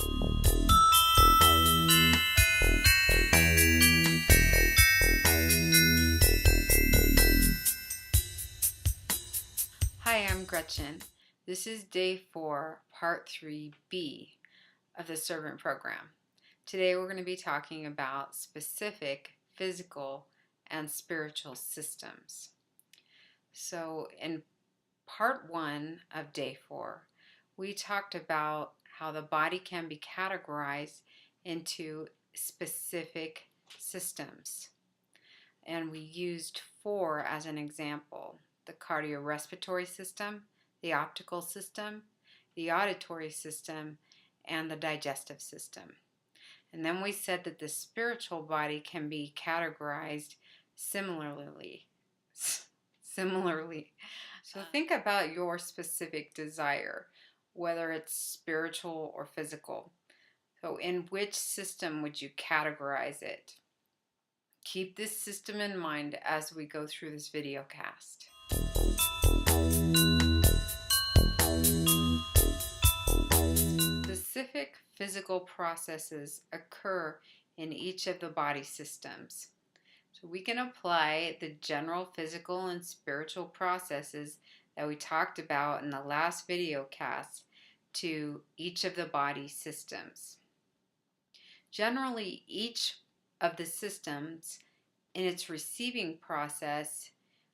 Hi, I'm Gretchen. This is day 4, part 3B of the Servant Program. Today we're going to be talking about specific physical and spiritual systems. So in part 1 of day 4, we talked about how the body can be categorized into specific systems. And we used 4 as an example: the cardiorespiratory system, the optical system, the auditory system, and the digestive system. And then we said that the spiritual body can be categorized similarly. So think about your specific desire, whether it's spiritual or physical. So in which system would you categorize it? Keep this system in mind as we go through this video cast. Specific physical processes occur in each of the body systems. So we can apply the general physical and spiritual processes that we talked about in the last video cast to each of the body systems. Generally, each of the systems in its receiving process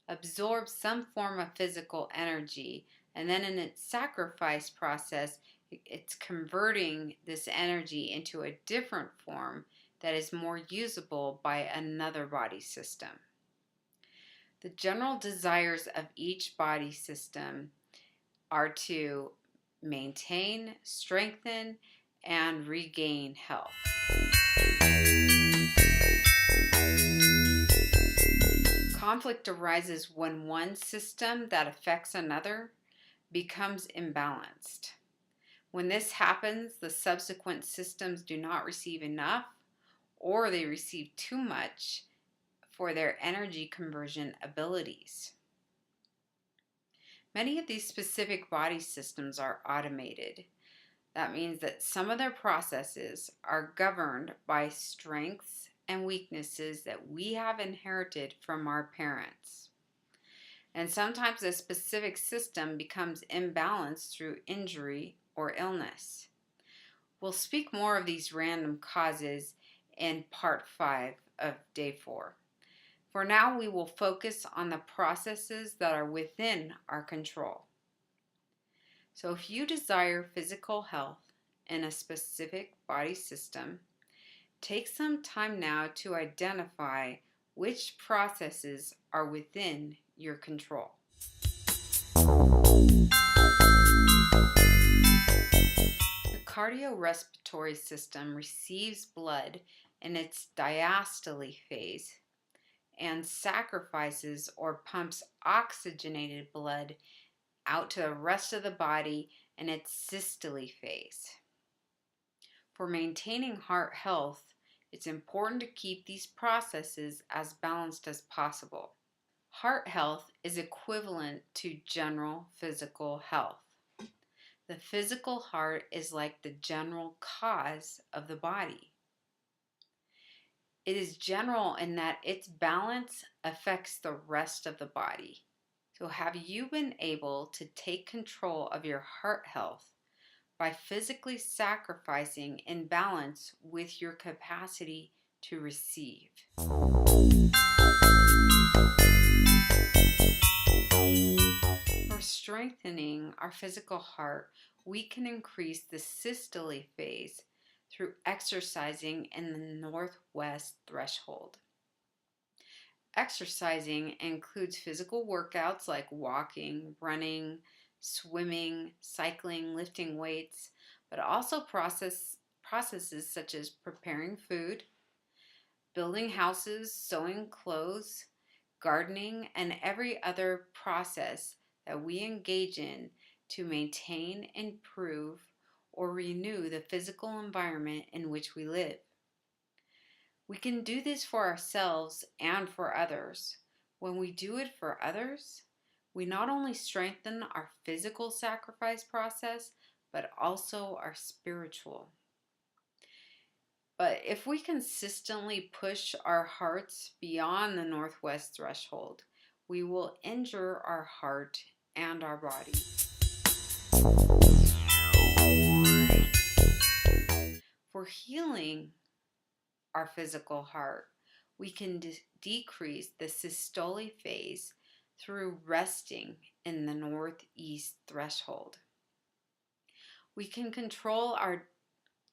absorbs some form of physical energy, and then in its sacrifice process it's converting this energy into a different form that is more usable by another body system. The general desires of each body system are to maintain, strengthen, and regain health. Conflict arises when one system that affects another becomes imbalanced. When this happens, the subsequent systems do not receive enough, or they receive too much for their energy conversion abilities. Many of these specific body systems are automated. That means that some of their processes are governed by strengths and weaknesses that we have inherited from our parents. And sometimes a specific system becomes imbalanced through injury or illness. We'll speak more of these random causes in part 5 of day 4. For now, we will focus on the processes that are within our control. So if you desire physical health in a specific body system, take some time now to identify which processes are within your control. The cardiorespiratory system receives blood in its diastole phase and sacrifices or pumps oxygenated blood out to the rest of the body in its systole phase. For maintaining heart health, it's important to keep these processes as balanced as possible. Heart health is equivalent to general physical health. The physical heart is like the general cause of the body. It is general in that its balance affects the rest of the body. So have you been able to take control of your heart health by physically sacrificing in balance with your capacity to receive? For strengthening our physical heart, we can increase the systole phase through exercising in the northwest threshold. Exercising includes physical workouts like walking, running, swimming, cycling, lifting weights, but also processes such as preparing food, building houses, sewing clothes, gardening, and every other process that we engage in to maintain, improve, or renew the physical environment in which we live. We can do this for ourselves and for others. When we do it for others, we not only strengthen our physical sacrifice process, but also our spiritual. But if we consistently push our hearts beyond the northwest threshold, we will injure our heart and our body. For healing our physical heart, we can decrease the systole phase through resting in the northeast threshold. We can control our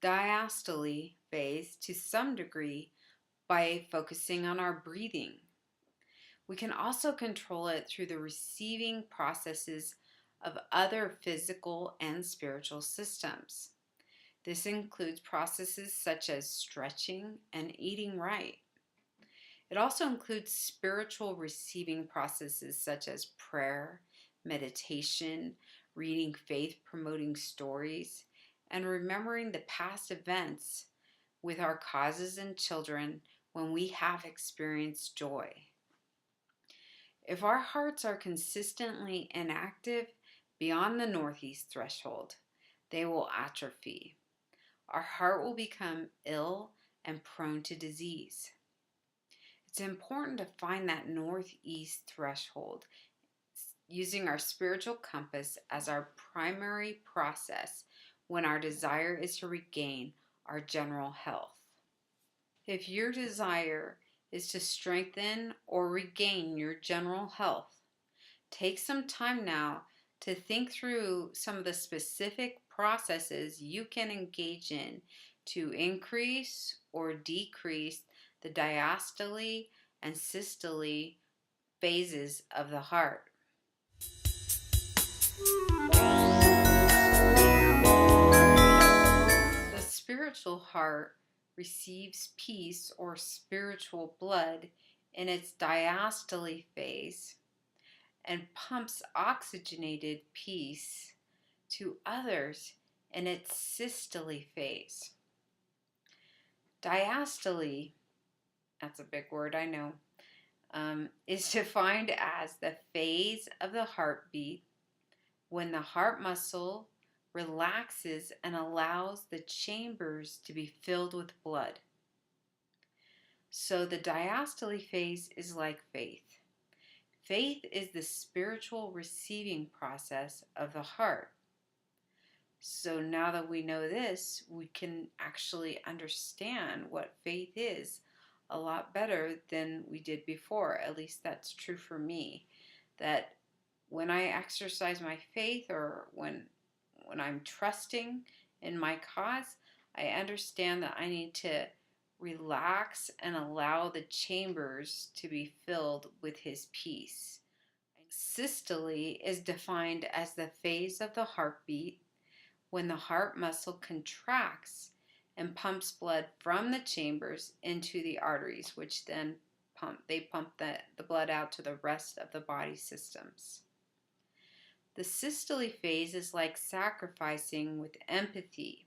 diastole phase to some degree by focusing on our breathing. We can also control it through the receiving processes of other physical and spiritual systems. This includes processes such as stretching and eating right. It also includes spiritual receiving processes such as prayer, meditation, reading faith-promoting stories, and remembering the past events with our causes and children when we have experienced joy. If our hearts are consistently inactive beyond the northeast threshold, they will atrophy. Our heart will become ill and prone to disease. It's important to find that northeast threshold using our spiritual compass as our primary process when our desire is to regain our general health. If your desire is to strengthen or regain your general health, take some time now to think through some of the specific processes you can engage in to increase or decrease the diastole and systole phases of the heart. The spiritual heart receives peace or spiritual blood in its diastole phase and pumps oxygenated peace to others in its systole phase. Diastole, that's a big word, I know, is defined as the phase of the heartbeat when the heart muscle relaxes and allows the chambers to be filled with blood. So the diastole phase is like faith. Faith is the spiritual receiving process of the heart. So now that we know this, we can actually understand what faith is a lot better than we did before. At least that's true for me. That when I exercise my faith, or when I'm trusting in my cause, I understand that I need to relax and allow the chambers to be filled with His peace. Systole is defined as the phase of the heartbeat when the heart muscle contracts and pumps blood from the chambers into the arteries, which then pump the blood out to the rest of the body systems. The systole phase is like sacrificing with empathy.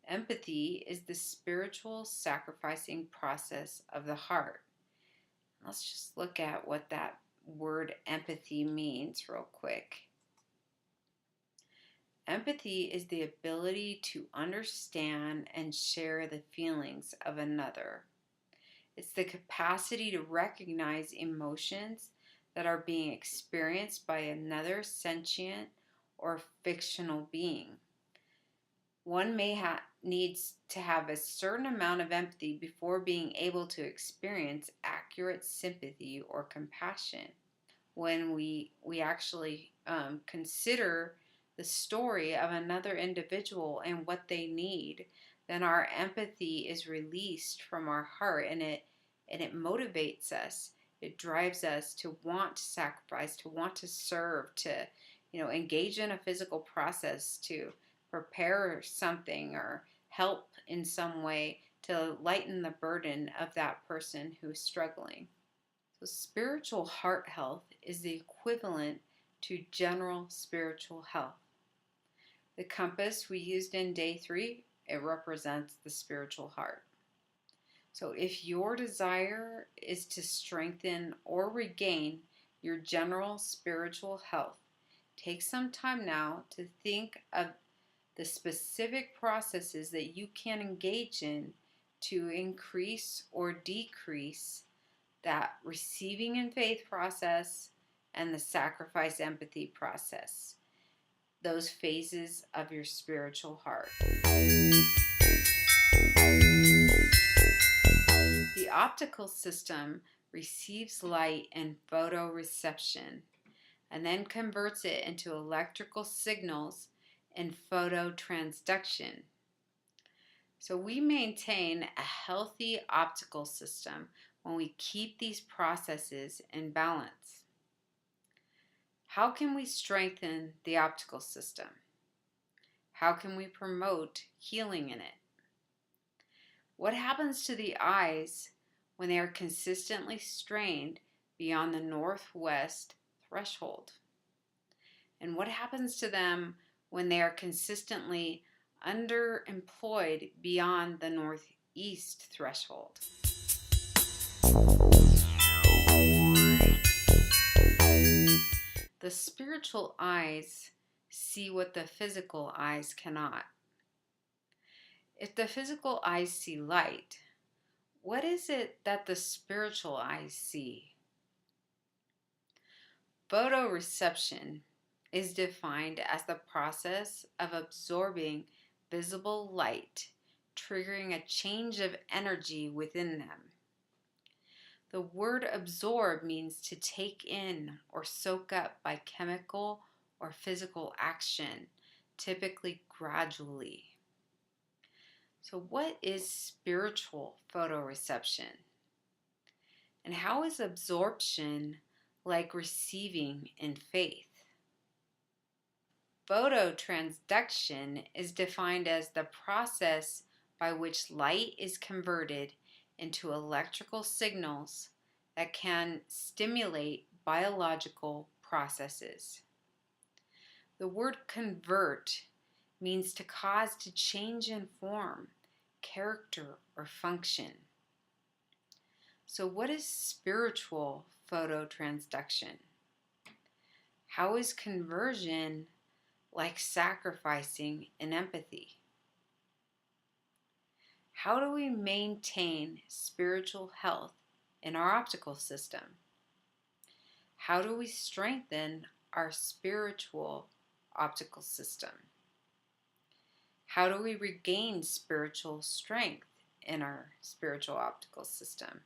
Empathy is the spiritual sacrificing process of the heart. Let's just look at what that word empathy means real quick. Empathy is the ability to understand and share the feelings of another. It's the capacity to recognize emotions that are being experienced by another sentient or fictional being. One may needs to have a certain amount of empathy before being able to experience accurate sympathy or compassion. When we actually consider the story of another individual and what they need, then our empathy is released from our heart, and it motivates us. It drives us to want to sacrifice, to want to serve, to engage in a physical process, to prepare something or help in some way to lighten the burden of that person who's struggling. So spiritual heart health is the equivalent to general spiritual health. The compass we used in day 3, it represents the spiritual heart. So if your desire is to strengthen or regain your general spiritual health, take some time now to think of the specific processes that you can engage in to increase or decrease that receiving in faith process and the sacrifice empathy process, those phases of your spiritual heart. The optical system receives light in photoreception and then converts it into electrical signals in phototransduction. So we maintain a healthy optical system when we keep these processes in balance. How can we strengthen the optical system? How can we promote healing in it? What happens to the eyes when they are consistently strained beyond the northwest threshold? And what happens to them when they are consistently underemployed beyond the northeast threshold? The spiritual eyes see what the physical eyes cannot. If the physical eyes see light, what is it that the spiritual eyes see? Photoreception is defined as the process of absorbing visible light, triggering a change of energy within them. The word absorb means to take in or soak up by chemical or physical action, typically gradually. So what is spiritual photoreception? And how is absorption like receiving in faith? Phototransduction is defined as the process by which light is converted into electrical signals that can stimulate biological processes. The word convert means to cause to change in form, character, or function. So what is spiritual phototransduction? How is conversion like sacrificing in empathy? How do we maintain spiritual health in our optical system? How do we strengthen our spiritual optical system? How do we regain spiritual strength in our spiritual optical system?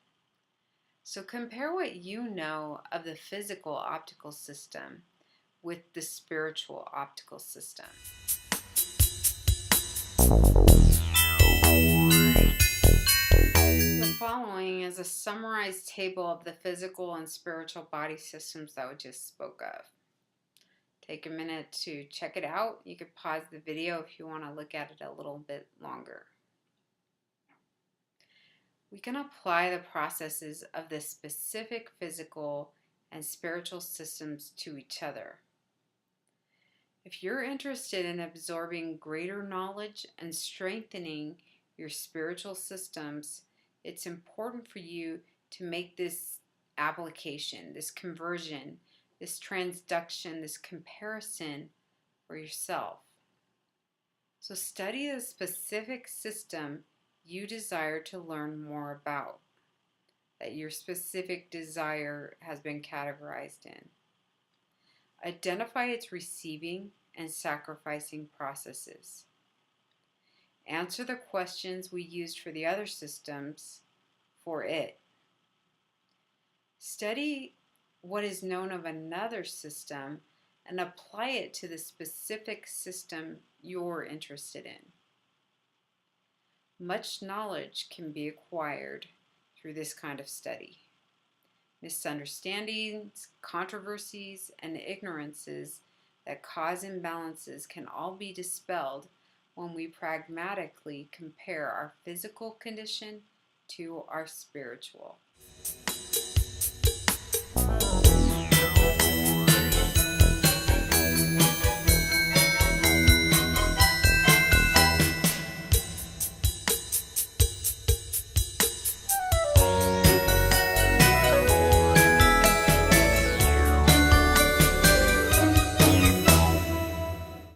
So compare what you know of the physical optical system with the spiritual optical system. The following is a summarized table of the physical and spiritual body systems that we just spoke of. Take a minute to check it out. You could pause the video if you want to look at it a little bit longer. We can apply the processes of the specific physical and spiritual systems to each other. If you're interested in absorbing greater knowledge and strengthening your spiritual systems, it's important for you to make this application, this conversion, this transduction, this comparison for yourself. So study the specific system you desire to learn more about, that your specific desire has been categorized in. Identify its receiving and sacrificing processes. Answer the questions we used for the other systems for it. Study what is known of another system and apply it to the specific system you're interested in. Much knowledge can be acquired through this kind of study. Misunderstandings, controversies, and ignorances that cause imbalances can all be dispelled when we pragmatically compare our physical condition to our spiritual.